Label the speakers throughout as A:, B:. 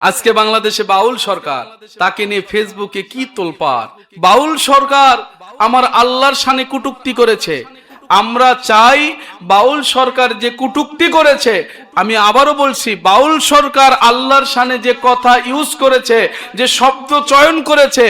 A: আজকে বাংলাদেশে বাউল সরকার, তাকে নিয়ে ফেসবুকে কি তোলপাড়। বাউল সরকার আমার আল্লাহর শানে কটূক্তি করেছে। আমরা চাই বাউল সরকার যে কটূক্তি করেছে, আমি আবারও বলছি, বাউল সরকার আল্লাহর শানে যে কথা ইউজ করেছে, যে শব্দ চয়ন করেছে,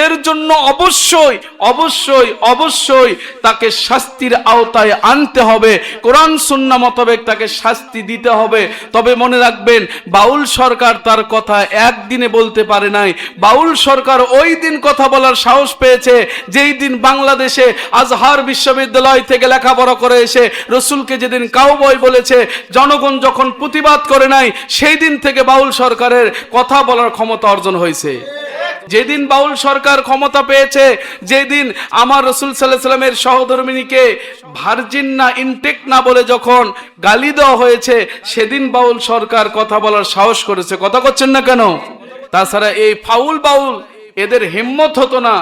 A: এর জন্য অবশ্যই অবশ্যই অবশ্যই তাকে শাস্তির আওতায় আনতে হবে। কোরআন সুন্নাহ মোতাবেক তাকে শাস্তি দিতে হবে। তবে মনে রাখবেন, বাউল সরকার তার কথা একদিনে বলতে পারে নাই। বাউল সরকার ওই দিন কথা বলার সাহস পেয়েছে যেই দিন বাংলাদেশে আজহার বিশ্ববিদ্যালয় থেকে লেখাপড়া করে এসে রসুলকে যেদিন কাউবয় বলেছে, জনগণ যখন প্রতিবাদ করে নাই, সেই দিন থেকে বাউল সরকারের কথা বলার ক্ষমতা অর্জন হয়েছে। যেদিন বাউল সরকার ক্ষমতা পেয়েছে, যেদিন আমার রসুল সাল্লাল্লাহু আলাইহি সাল্লামের সহধর্মিণীকে ভার্জিন না, ইনটেক না বলে যখন গালি দেওয়া হয়েছে, সেদিন বাউল সরকার কথা বলার সাহস করেছে। কথা করছেন না কেন? তাছাড়া এই ফাউল বাউল এদের হিম্মত হতো না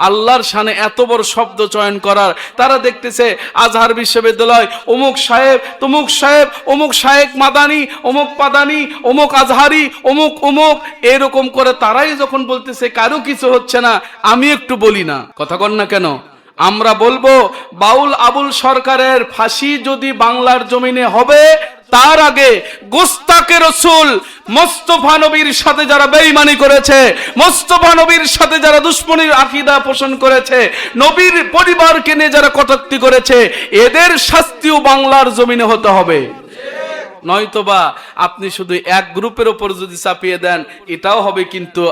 A: আল্লাহর শানে এত বড় শব্দ চয়ন করার। তারা দেখতেছে আজহার বিশ্ববিদ্যালয় অমুক সাহেব, তমুক সাহেব, অমুক শায়েখ মাদানি, অমুক পাদানি, অমুক আজহারি, অমুক অমুক, এরকম করে তারাই যখন বলতেছে কারো কিছু হচ্ছে না, আমি একটু বলি না? কথা কন না কেন? আমরা বলবো, বাউল আবুল সরকারের ফাঁসি যদি বাংলার জমিনে হবে, তার আগে গোস্তাকে রসুল মোস্তফা নবীর সাথে যারা বেঈমানি করেছে, মোস্তফা নবীর সাথে যারা দুশমনির আকীদা পোষণ করেছে, নবীর পরিবারকে নিয়ে যারা কটূক্তি করেছে, এদের শাস্তিও বাংলার জমিনে হতে হবে। নয়তোবা আপনি শুধু এক গ্রুপের উপর যদি চাপিয়ে দেন, এটাও হবে কিন্তু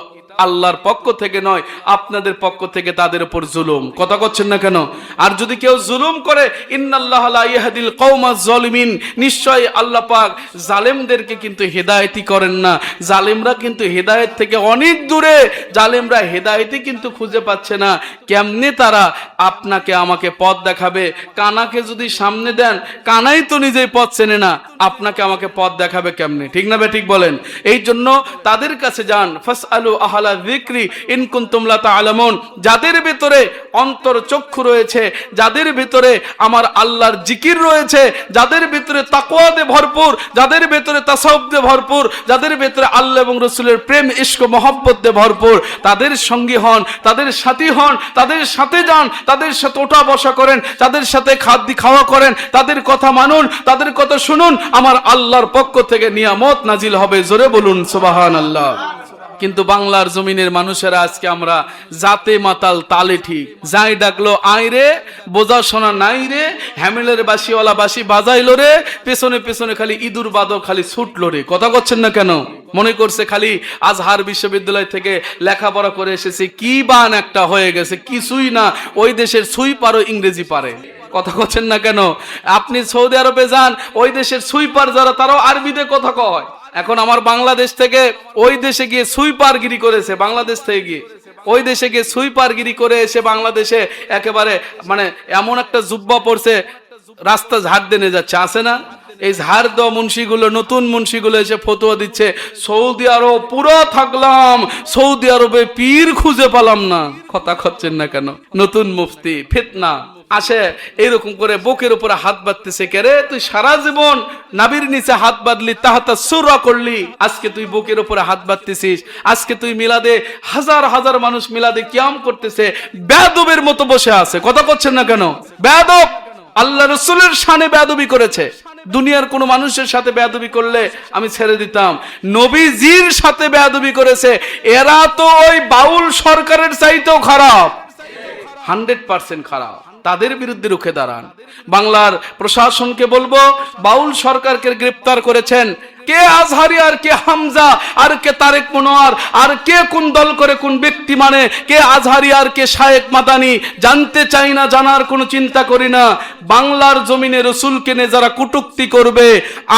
A: আল্লাহর পক্ষ থেকে নয়, আপনাদের পক্ষ থেকে তাদের উপর জুলুম। কথা করছেন না কেন? আর যদি কেউ জুলুম করে, ইন্নাল্লাহা লা ইয়াহদিল কওমাজ জালিমিন, নিশ্চয় আল্লাহ পাক জালেমদেরকে কিন্তু হেদায়েতই করেন না। জালেমরা কিন্তু হেদায়েত থেকে অনেক দূরে, জালেমরা হেদায়েতই কিন্তু খুঁজে পাচ্ছে না। কেমনে তারা আপনাকে আমাকে পথ দেখাবে? কানাকে যদি সামনে দেন, কানাই তো নিজেই পথ চেনে না, আপনাকে আমাকে পথ দেখাবে কেমনে? ঠিক না বে ঠিক বলেন? এই জন্য তাদের কাছে যান, ফাসআলু আহলা যিকরি ইন কুনতুম লা তা'লামুন। যাদের ভিতরে অন্তর চক্ষু রয়েছে, যাদের ভিতরে আমার আল্লাহর জিকির রয়েছে, যাদের ভিতরে তাকওয়াতে ভরপুর, যাদের ভিতরে তাসাউফে ভরপুর, যাদের ভিতরে আল্লাহ এবং রাসূলের প্রেম ইশক ও মহব্বতে ভরপুর, তাদের সঙ্গী হন, তাদের সাথী হন, তাদের সাথে যান, তাদের সাথে ওঠা বসা করেন, তাদের সাথে খাদ্য খাওয়া করেন, তাদের কথা মানুন, তাদের কথা শুনুন, আমার আল্লাহর পক্ষ থেকে নিয়ামত নাজিল হবে। জোরে বলুন সুবহানাল্লাহ। কিন্তু বাংলার জমিনের মানুষেরা আজকে আমরা জাতে মাতাল তালে ঠিক, যাই ডাকলো আয় রে, বোঝা শোনা নাই রে, হ্যামেলের বাসিওয়ালা বাসি বাজাইলো রে, পেছনে পেছনে খালি ইঁদুর বাদক খালি ছুটলো রে। কথা করছেন না কেন? মনে করছে খালি আজহার বিশ্ববিদ্যালয় থেকে লেখাপড়া করে এসেছে, কি বান একটা হয়ে গেছে, কিছুই না, ওই দেশের সুইপারও ইংরেজি পারে। কথা করছেন না কেন? আপনি সৌদি আরবে যান, ওই দেশের সুইপার যারা, তারাও আরবিতে কথা কয়। এখন আমার বাংলাদেশ থেকে ওই দেশে গিয়ে সুইপারগিরি করেছে, বাংলাদেশ থেকে গিয়ে ওই দেশে গিয়ে সুইপারগিরি করে এসে বাংলাদেশে একেবারে মানে এমন একটা জুব্বা পড়ছে, রাস্তা ঝাড় দিয়ে যাচ্ছে, আসে না? এই ঝাড় দেওয়া মুন্সিগুলো, নতুন মুন্সিগুলো এসে ফতোয়া দিচ্ছে, সৌদি আরব পুরো থাকলাম, সৌদি আরবে পীর খুঁজে পেলাম না। কথা করছেন না কেন? নতুন মুফতি ফিতনা আসে, এইরকম করে বুকের উপরে হাত বাঁধতেছে, কে রে তুই সারা জীবন নাবির নিচে হাত বাঁধলি, তাহাতা সুরা করলি, আজকে তুই বুকের উপরে হাত বাঁধতেছিস, আজকে তুই মিলাদে হাজার হাজার মানুষ মিলাদে কিয়াম করতেছে, বেয়াদবের মতো বসে আছে। কথা করছেন না কেন? বেয়াদব, আল্লাহ রাসূলের শানে বেয়াদবি করেছে। দুনিয়ার কোন মানুষের সাথে বেয়াদবি করলে আমি ছেড়ে দিতাম, নবীজির সাথে বেয়াদবি করেছে। এরা তো ওই বাউল সরকারের চাইতেও খারাপ, 100% খারাপ। তাদের বিরুদ্ধে রুখে দাঁড়ান। বাংলার প্রশাসনকে বলবো, বাউল সরকারকে গ্রেফতার করেছেন, কে আজহারি আর কে হামজা আর কে তারেক মনোয়ার আর কে কোন দল করে কোন ব্যক্তি, মানে কে আজহারি আর কে শায়েখ মাদানি, জানতে চাই না, জানার কোনো চিন্তা করি না। বাংলার জমিনে রসুলকে নিয়ে যারা কটূক্তি করবে,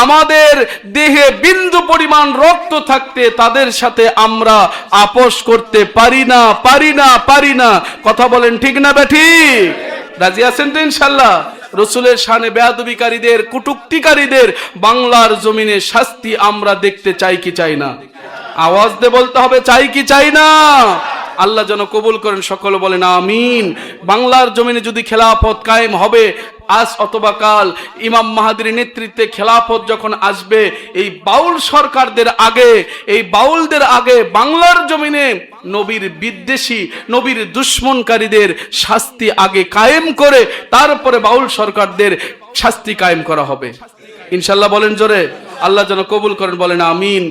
A: আমাদের দেহে বিন্দু পরিমাণ রক্ত থাকতে তাদের সাথে আমরা আপোষ করতে পারি না, পারি না, পারি না। কথা বলেন ঠিক না বেঠিক? রাজি আছেন তো ইনশাআল্লাহ? রসুলের শানে বেয়াদবিকারীদের, কটূক্তিকারীদের বাংলার জমিনে শাস্তি আমরা দেখতে চাই কি চাই না? আওয়াজ দিয়ে বলতে হবে, চাই কি চাই না? আল্লাহ যেন কবুল করেন, সকলে বলেন আমিন। বাংলার জমিনে যদি খেলাফত কায়েম হবে, আজ অথবা কাল ইমাম মাহাদির নেতৃত্বে খেলাফত যখন আসবে, এই বাউল সরকারদের আগে, এই বাউলদের আগে বাংলার জমিনে নবীর বিদ্বেষী, নবীর দুশ্মনকারীদের শাস্তি আগে কায়েম করে তারপরে বাউল সরকারদের শাস্তি কায়েম করা হবে ইনশাআল্লাহ। বলেন জোরে, আল্লাহ যেন কবুল করেন, বলেন আমিন।